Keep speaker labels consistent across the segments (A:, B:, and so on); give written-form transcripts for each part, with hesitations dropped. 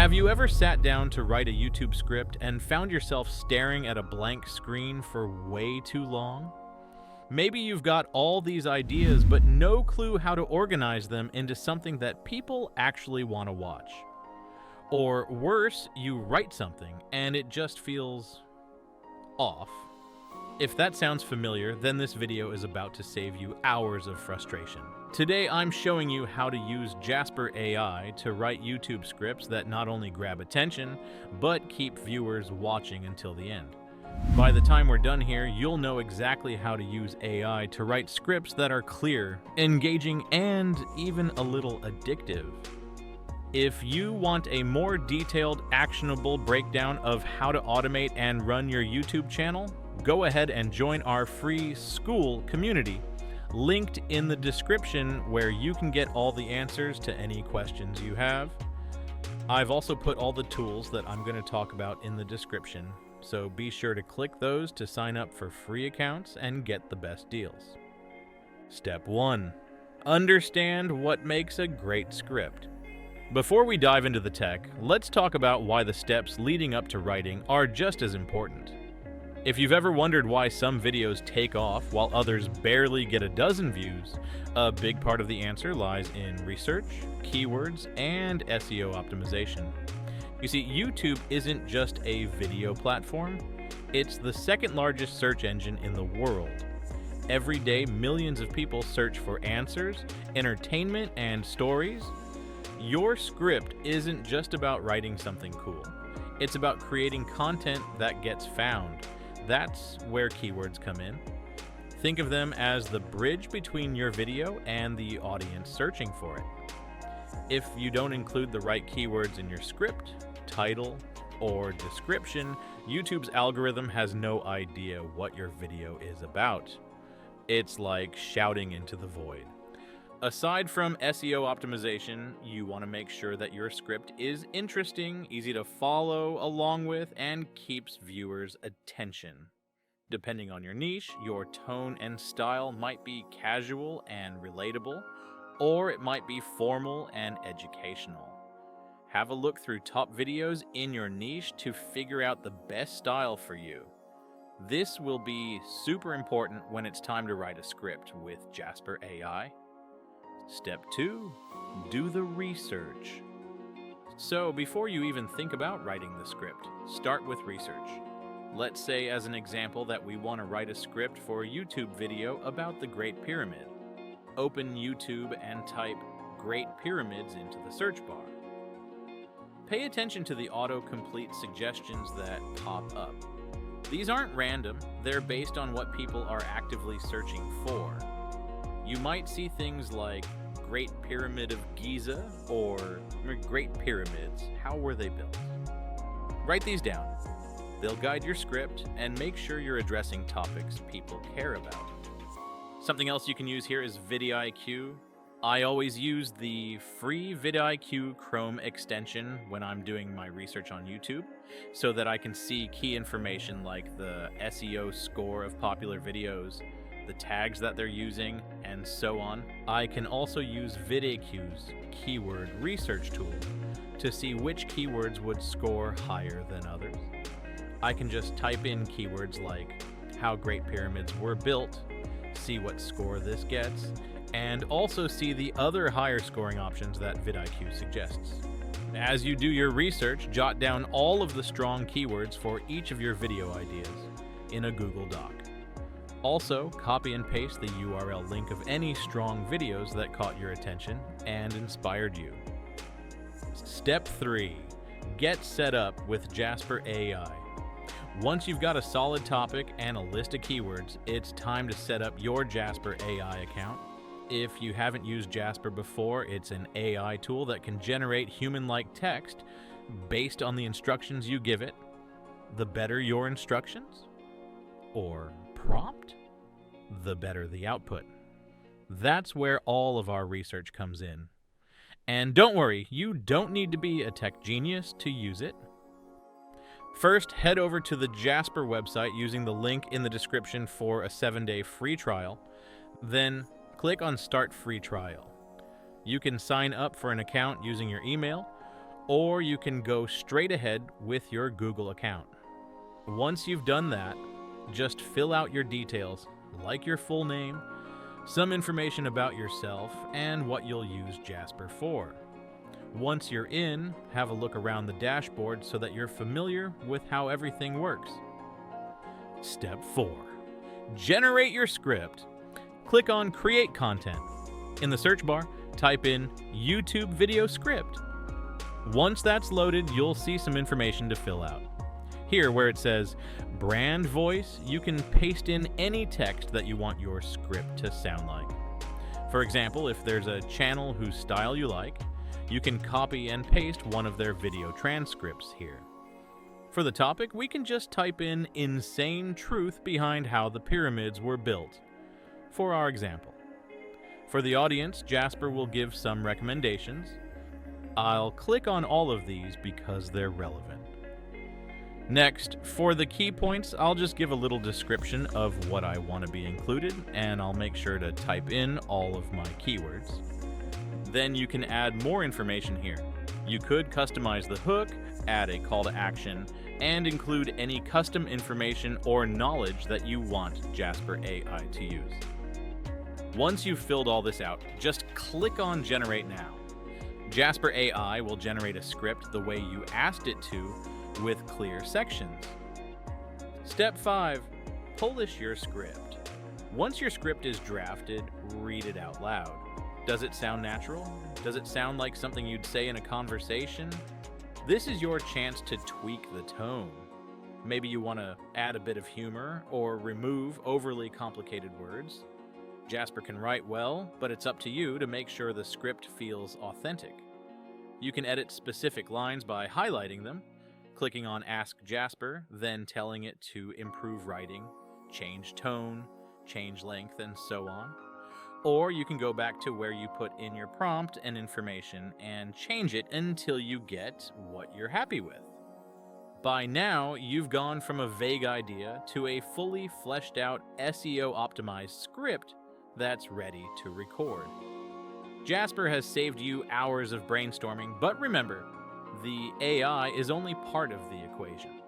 A: Have you ever sat down to write a YouTube script and found yourself staring at a blank screen for way too long? Maybe you've got all these ideas but no clue how to organize them into something that people actually want to watch. Or worse, you write something and it just feels off. If that sounds familiar, then this video is about to save you hours of frustration. Today, I'm showing you how to use Jasper AI to write YouTube scripts that not only grab attention, but keep viewers watching until the end. By the time we're done here, you'll know exactly how to use AI to write scripts that are clear, engaging, and even a little addictive. If you want a more detailed, actionable breakdown of how to automate and run your YouTube channel, go ahead and join our free school community, linked in the description, where you can get all the answers to any questions you have. I've also put all the tools that I'm going to talk about in the description, so be sure to click those to sign up for free accounts and get the best deals. Step 1. Understand what makes a great script. Before we dive into the tech, let's talk about why the steps leading up to writing are just as important. If you've ever wondered why some videos take off while others barely get a dozen views, a big part of the answer lies in research, keywords, and SEO optimization. You see, YouTube isn't just a video platform, it's the second largest search engine in the world. Every day, millions of people search for answers, entertainment, and stories. Your script isn't just about writing something cool. It's about creating content that gets found. That's where keywords come in. Think of them as the bridge between your video and the audience searching for it. If you don't include the right keywords in your script, title, or description, YouTube's algorithm has no idea what your video is about. It's like shouting into the void. Aside from SEO optimization, you want to make sure that your script is interesting, easy to follow along with, and keeps viewers' attention. Depending on your niche, your tone and style might be casual and relatable, or it might be formal and educational. Have a look through top videos in your niche to figure out the best style for you. This will be super important when it's time to write a script with Jasper AI. Step 2. Do the research. So before you even think about writing the script, start with research. Let's say, as an example, that we want to write a script for a YouTube video about the Great Pyramid. Open YouTube and type Great Pyramids into the search bar. Pay attention to the autocomplete suggestions that pop up. These aren't random, they're based on what people are actively searching for. You might see things like Great Pyramid of Giza or Great Pyramids. How were they built? Write these down. They'll guide your script and make sure you're addressing topics people care about. Something else you can use here is VidIQ. I always use the free VidIQ Chrome extension when I'm doing my research on YouTube so that I can see key information like the SEO score of popular videos, the tags that they're using, and so on. I can also use VidIQ's keyword research tool to see which keywords would score higher than others. I can just type in keywords like how Great Pyramids were built, see what score this gets, and also see the other higher scoring options that VidIQ suggests. As you do your research, jot down all of the strong keywords for each of your video ideas in a Google Doc. Also, copy and paste the URL link of any strong videos that caught your attention and inspired you. Step 3. Get set up with Jasper AI. Once you've got a solid topic and a list of keywords, it's time to set up your Jasper AI account. If you haven't used Jasper before, it's an AI tool that can generate human-like text based on the instructions you give it. The better your instructions, or prompt, the better the output. That's where all of our research comes in. And don't worry, you don't need to be a tech genius to use it. First, head over to the Jasper website using the link in the description for a 7-day free trial. Then click on Start Free Trial. You can sign up for an account using your email, or you can go straight ahead with your Google account. Once you've done that, just fill out your details, like your full name, some information about yourself, and what you'll use Jasper for. Once you're in, have a look around the dashboard so that you're familiar with how everything works. Step 4. Generate your script. Click on Create Content. In the search bar, type in YouTube video script. Once that's loaded, you'll see some information to fill out. Here, where it says brand voice, you can paste in any text that you want your script to sound like. For example, if there's a channel whose style you like, you can copy and paste one of their video transcripts here. For the topic, we can just type in insane truth behind how the pyramids were built, for our example. For the audience, Jasper will give some recommendations. I'll click on all of these because they're relevant. Next, for the key points, I'll just give a little description of what I want to be included, and I'll make sure to type in all of my keywords. Then you can add more information here. You could customize the hook, add a call to action, and include any custom information or knowledge that you want Jasper AI to use. Once you've filled all this out, just click on Generate Now. Jasper AI will generate a script the way you asked it to, with clear sections. Step 5. Polish your script. Once your script is drafted, read it out loud. Does it sound natural? Does it sound like something you'd say in a conversation? This is your chance to tweak the tone. Maybe you want to add a bit of humor or remove overly complicated words. Jasper can write well, but it's up to you to make sure the script feels authentic. You can edit specific lines by highlighting them, clicking on Ask Jasper, then telling it to improve writing, change tone, change length, and so on. Or you can go back to where you put in your prompt and information and change it until you get what you're happy with. By now, you've gone from a vague idea to a fully fleshed out SEO optimized script that's ready to record. Jasper has saved you hours of brainstorming, but remember, the AI is only part of the equation.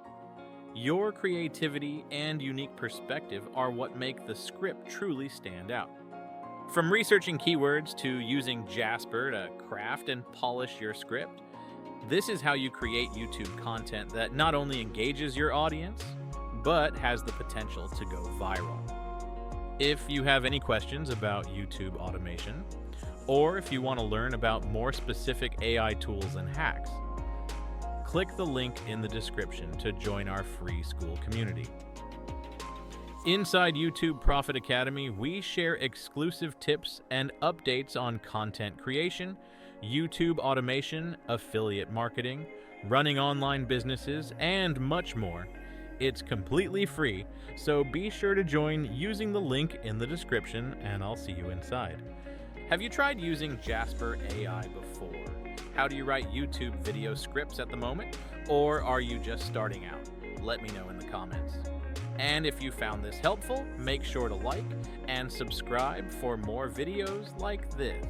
A: Your creativity and unique perspective are what make the script truly stand out. From researching keywords to using Jasper to craft and polish your script, this is how you create YouTube content that not only engages your audience, but has the potential to go viral. If you have any questions about YouTube automation, or if you want to learn about more specific AI tools and hacks, click the link in the description to join our free school community. Inside YouTube Profit Academy, we share exclusive tips and updates on content creation, YouTube automation, affiliate marketing, running online businesses, and much more. It's completely free, so be sure to join using the link in the description, and I'll see you inside. Have you tried using Jasper AI before? How do you write YouTube video scripts at the moment? Or are you just starting out? Let me know in the comments. And if you found this helpful, make sure to like and subscribe for more videos like this.